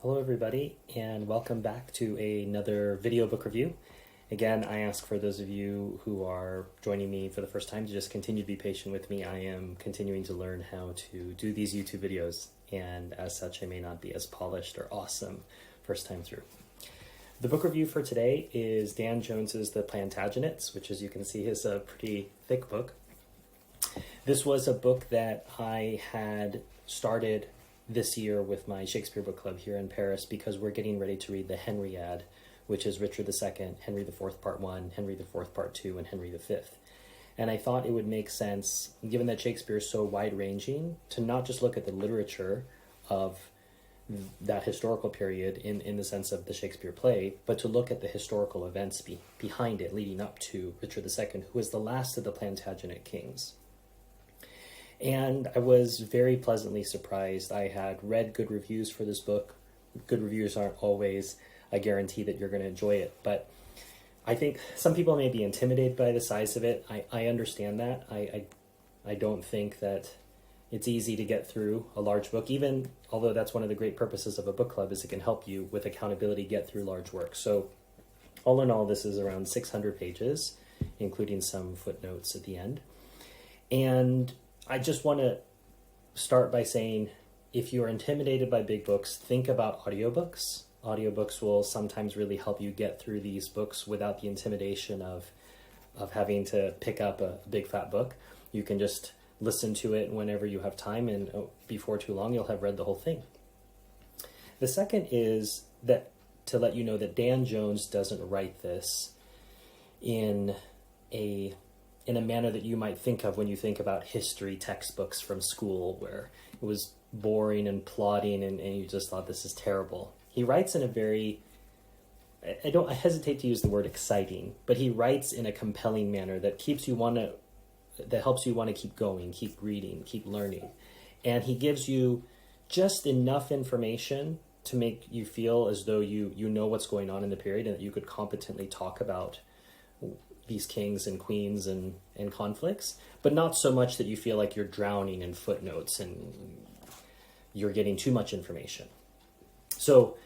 Hello everybody, and welcome back to another video book review. Again, I ask for those of you who are joining me for the first time to just continue to be patient with me. I am continuing to learn how to do these YouTube videos, and as such I may not be as polished or awesome first time through. The book review for today is Dan Jones's The Plantagenets, which as you can see is a pretty thick book. This was a book that I had started this year with my Shakespeare book club here in Paris because we're getting ready to read the Henriade, which is Richard II, Henry IV Part 1, Henry IV Part 2, and Henry V. And I thought it would make sense, given that Shakespeare is so wide-ranging, to not just look at the literature of that historical period in the sense of the Shakespeare play, but to look at the historical events behind it leading up to Richard II, who was the last of the Plantagenet kings. And I was very pleasantly surprised. I had read good reviews for this book. Good reviews aren't always a guarantee that you're going to enjoy it, but I think some people may be intimidated by the size of it. I understand that. I don't think that it's easy to get through a large book, even although that's one of the great purposes of a book club is it can help you with accountability get through large work. So all in all, this is around 600 pages, including some footnotes at the end. And I just want to start by saying, if you're intimidated by big books, think about audiobooks. Audiobooks will sometimes really help you get through these books without the intimidation of having to pick up a big fat book. You can just listen to it whenever you have time, and before too long, you'll have read the whole thing. The second is that to let you know that Dan Jones doesn't write this in a manner that you might think of when you think about history textbooks from school, where it was boring and plodding and you just thought this is terrible. He writes in a very, I hesitate to use the word exciting, but he writes in a compelling manner that helps you want to keep going, keep reading, keep learning. And he gives you just enough information to make you feel as though you know what's going on in the period and that you could competently talk about these kings and queens and conflicts, but not so much that you feel like you're drowning in footnotes and you're getting too much information. So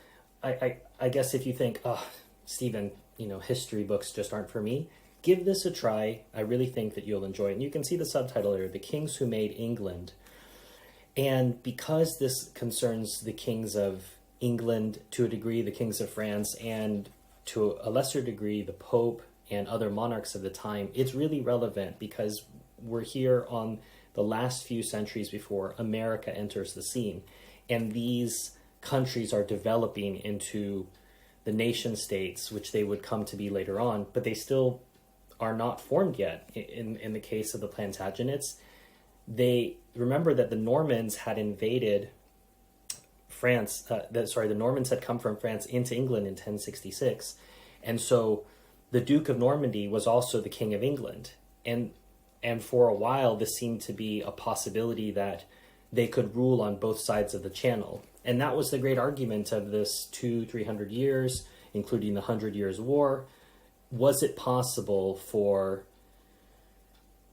I guess if you think, oh, Stephen, history books just aren't for me, give this a try. I really think that you'll enjoy it. And you can see the subtitle there, The Kings Who Made England. And because this concerns the kings of England to a degree, the kings of France, and to a lesser degree, the Pope and other monarchs of the time, it's really relevant because we're here on the last few centuries before America enters the scene. And these countries are developing into the nation states, which they would come to be later on, but they still are not formed yet. In the case of the Plantagenets, they remember that the Normans had invaded France. The Normans had come from France into England in 1066. And so the Duke of Normandy was also the King of England. And for a while, this seemed to be a possibility that they could rule on both sides of the Channel. And that was the great argument of this 200-300 years, including the 100 Years' War. Was it possible for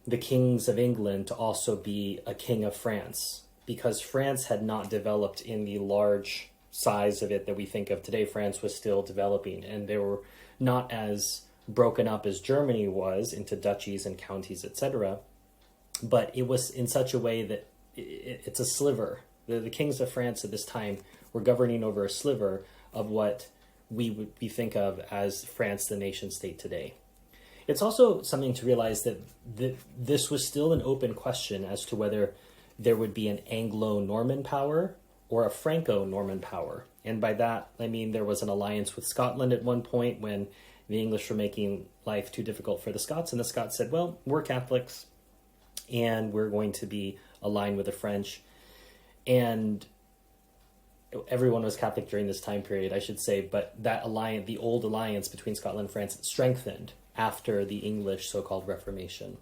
the kings of England to also be a king of France? Because France had not developed in the large size of it that we think of today. France was still developing, and they were not as broken up as Germany was into duchies and counties, etc. But it was in such a way that it's a sliver. The kings of France at this time were governing over a sliver of what we think of as France, the nation state today. It's also something to realize that this was still an open question as to whether there would be an Anglo-Norman power or a Franco-Norman power. And by that, I mean there was an alliance with Scotland at one point when the English were making life too difficult for the Scots, and the Scots said, well, we're Catholics, and we're going to be aligned with the French. And everyone was Catholic during this time period, I should say, but that alliance, the old alliance between Scotland and France, strengthened after the English so-called Reformation.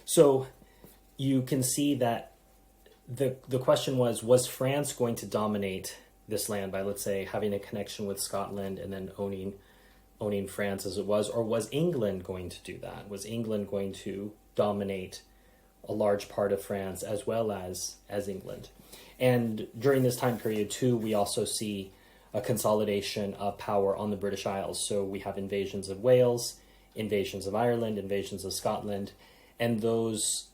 So you can see that the question was France going to dominate this land by, let's say, having a connection with Scotland and then owning France as it was, or was England going to do that? Was England going to dominate a large part of France as well as England? And during this time period too, we also see a consolidation of power on the British Isles. So we have invasions of Wales, invasions of Ireland, invasions of Scotland, and those,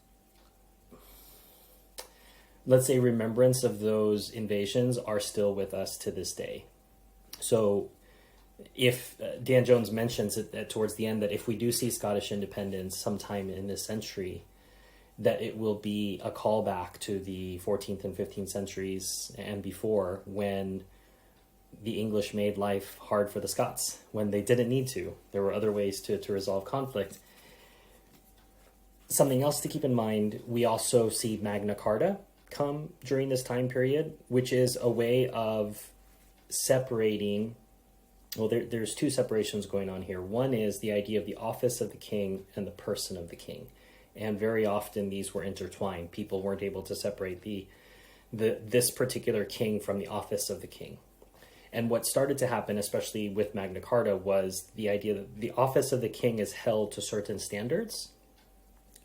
let's say, remembrance of those invasions are still with us to this day. So if Dan Jones mentions it towards the end that if we do see Scottish independence sometime in this century, that it will be a callback to the 14th and 15th centuries and before, when the English made life hard for the Scots, when they didn't need to. There were other ways to resolve conflict. Something else to keep in mind, we also see Magna Carta come during this time period, which is a way of separating. Well, there's two separations going on here. One is the idea of the office of the king and the person of the king. And very often these were intertwined. People weren't able to separate this particular king from the office of the king. And what started to happen, especially with Magna Carta, was the idea that the office of the king is held to certain standards.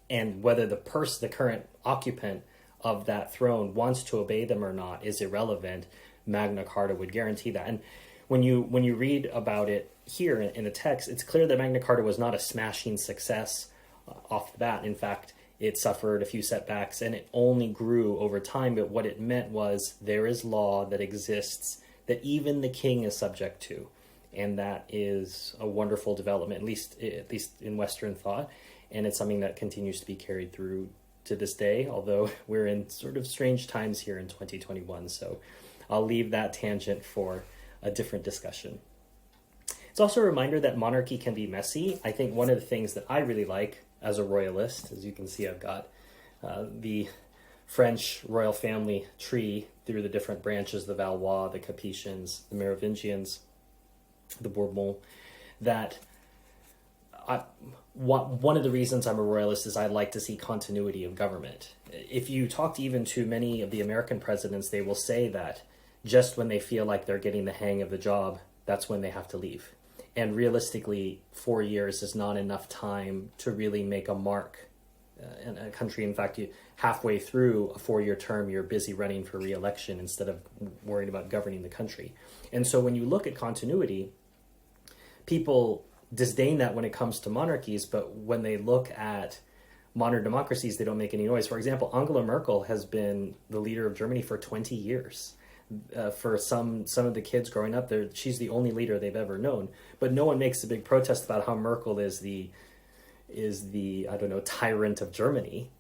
And whether the current occupant of that throne wants to obey them or not is irrelevant. Magna Carta would guarantee that. And when you read about it here in the text, it's clear that Magna Carta was not a smashing success off the bat. In fact, it suffered a few setbacks and it only grew over time. But what it meant was there is law that exists that even the king is subject to. And that is a wonderful development, at least in Western thought. And it's something that continues to be carried through to this day, although we're in sort of strange times here in 2021. So I'll leave that tangent for a different discussion. It's also a reminder that monarchy can be messy. I think one of the things that I really like as a royalist, as you can see, I've got the French royal family tree through the different branches, the Valois, the Capetians, the Merovingians, the Bourbon, that one of the reasons I'm a royalist is I like to see continuity of government. If you talk even to many of the American presidents, they will say that just when they feel like they're getting the hang of the job, that's when they have to leave. And realistically, 4 years is not enough time to really make a mark in a country. In fact, halfway through a 4-year term, you're busy running for re-election instead of worrying about governing the country. And so when you look at continuity, people disdain that when it comes to monarchies, but when they look at modern democracies, they don't make any noise. For example, Angela Merkel has been the leader of Germany for 20 years. For some of the kids growing up there, she's the only leader they've ever known. But no one makes a big protest about how Merkel is the tyrant of Germany.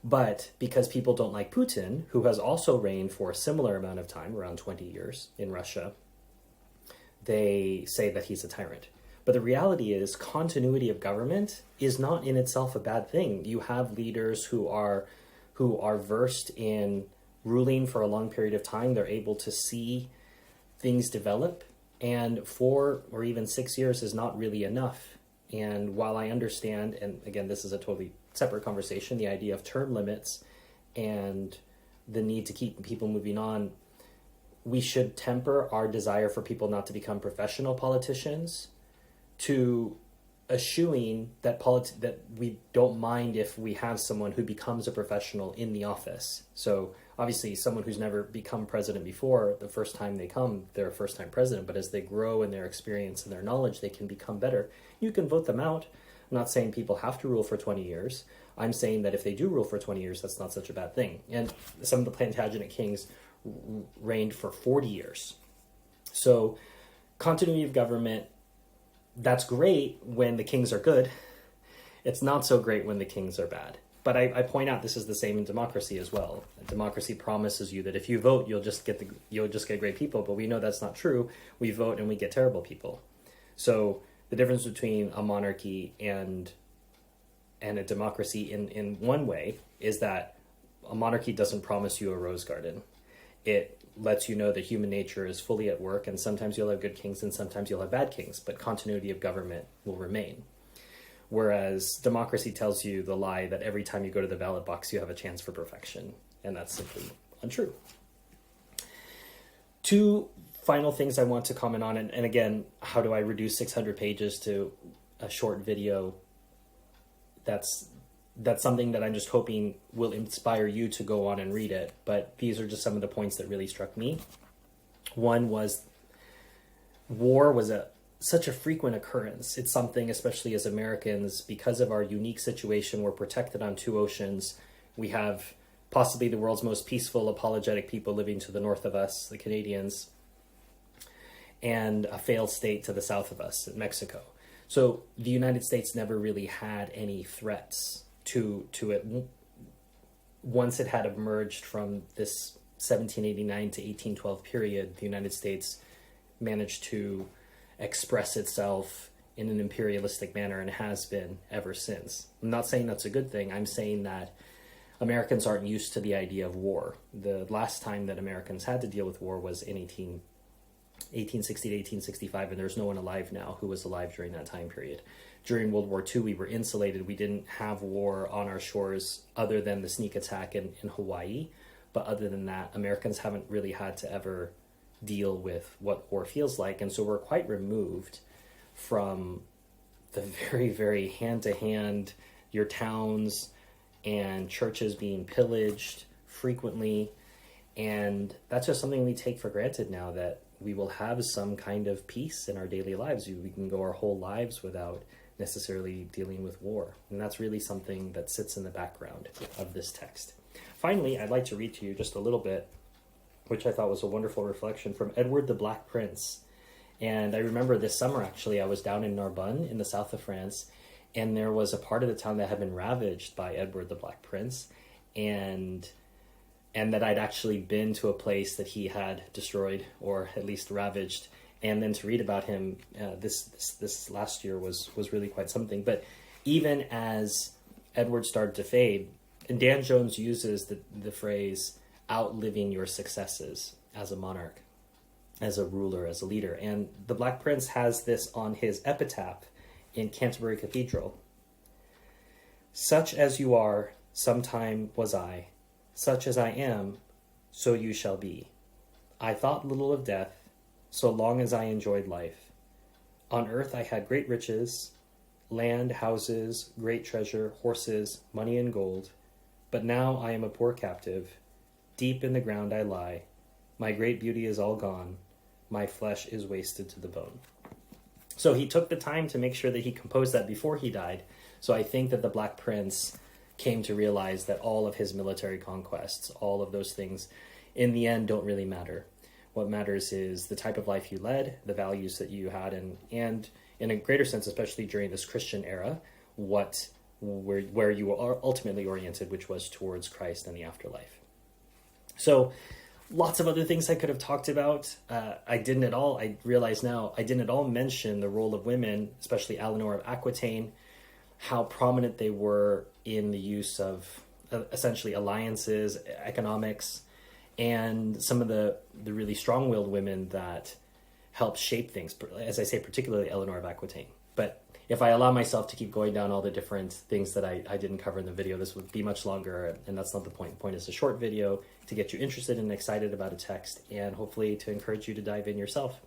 But because people don't like Putin, who has also reigned for a similar amount of time, around 20 years in Russia, they say that he's a tyrant. But the reality is continuity of government is not in itself a bad thing. You have leaders who are versed in ruling for a long period of time. They're able to see things develop, and 4 or even 6 years is not really enough. And while I understand, and again, this is a totally separate conversation, the idea of term limits and the need to keep people moving on, we should temper our desire for people not to become professional politicians to eschewing that we don't mind if we have someone who becomes a professional in the office. So obviously someone who's never become president before, the first time they come, they're a first-time president, but as they grow in their experience and their knowledge, they can become better. You can vote them out. I'm not saying people have to rule for 20 years. I'm saying that if they do rule for 20 years, that's not such a bad thing. And some of the Plantagenet kings reigned for 40 years. So continuity of government, that's great when the kings are good. It's not so great when the kings are bad. But I point out this is the same in democracy as well. Democracy promises you that if you vote, you'll just get great people. But we know that's not true. We vote and we get terrible people. So the difference between a monarchy and a democracy in one way is that a monarchy doesn't promise you a rose garden. It lets you know that human nature is fully at work, and sometimes you'll have good kings and sometimes you'll have bad kings, but continuity of government will remain. Whereas democracy tells you the lie that every time you go to the ballot box, you have a chance for perfection, and that's simply untrue. 2 final things I want to comment on, and again, how do I reduce 600 pages to a short video? That's that's something that I'm just hoping will inspire you to go on and read it. But these are just some of the points that really struck me. One was war was such a frequent occurrence. It's something, especially as Americans, because of our unique situation, we're protected on two oceans. We have possibly the world's most peaceful, apologetic people living to the north of us, the Canadians, and a failed state to the south of us, Mexico. So the United States never really had any threats to it. Once it had emerged from this 1789 to 1812 period, the United States managed to express itself in an imperialistic manner and has been ever since. I'm not saying that's a good thing. I'm saying that Americans aren't used to the idea of war. The last time that Americans had to deal with war was in 1860 to 1865, and there's no one alive now who was alive during that time period. During World War II, we were insulated. We didn't have war on our shores other than the sneak attack in Hawaii. But other than that, Americans haven't really had to ever deal with what war feels like. And so we're quite removed from the very, very hand-to-hand, your towns and churches being pillaged frequently. And that's just something we take for granted now, that we will have some kind of peace in our daily lives. We can go our whole lives without necessarily dealing with war. And that's really something that sits in the background of this text. Finally, I'd like to read to you just a little bit, which I thought was a wonderful reflection from Edward the Black Prince. And I remember this summer, actually, I was down in Narbonne in the south of France, and there was a part of the town that had been ravaged by Edward the Black Prince, and that I'd actually been to a place that he had destroyed or at least ravaged. And then to read about him this last year was really quite something. But even as Edward started to fade, and Dan Jones uses the phrase outliving your successes as a monarch, as a ruler, as a leader. And the Black Prince has this on his epitaph in Canterbury Cathedral. Such as you are, sometime was I. Such as I am, so you shall be. I thought little of death, so long as I enjoyed life. On earth I had great riches, land, houses, great treasure, horses, money and gold. But now I am a poor captive. Deep in the ground I lie. My great beauty is all gone. My flesh is wasted to the bone. So he took the time to make sure that he composed that before he died. So I think that the Black Prince came to realize that all of his military conquests, all of those things, in the end don't really matter. What matters is the type of life you led, the values that you had, and in a greater sense, especially during this Christian era, where you were ultimately oriented, which was towards Christ and the afterlife. So lots of other things I could have talked about. I realize now, I didn't at all mention the role of women, especially Eleanor of Aquitaine, how prominent they were in the use of essentially alliances, economics, and some of the really strong-willed women that helped shape things, as I say, particularly Eleanor of Aquitaine. But if I allow myself to keep going down all the different things that I didn't cover in the video, this would be much longer, and that's not the point. The point is a short video to get you interested and excited about a text, and hopefully to encourage you to dive in yourself.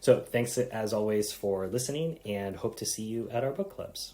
So thanks, as always, for listening, and hope to see you at our book clubs.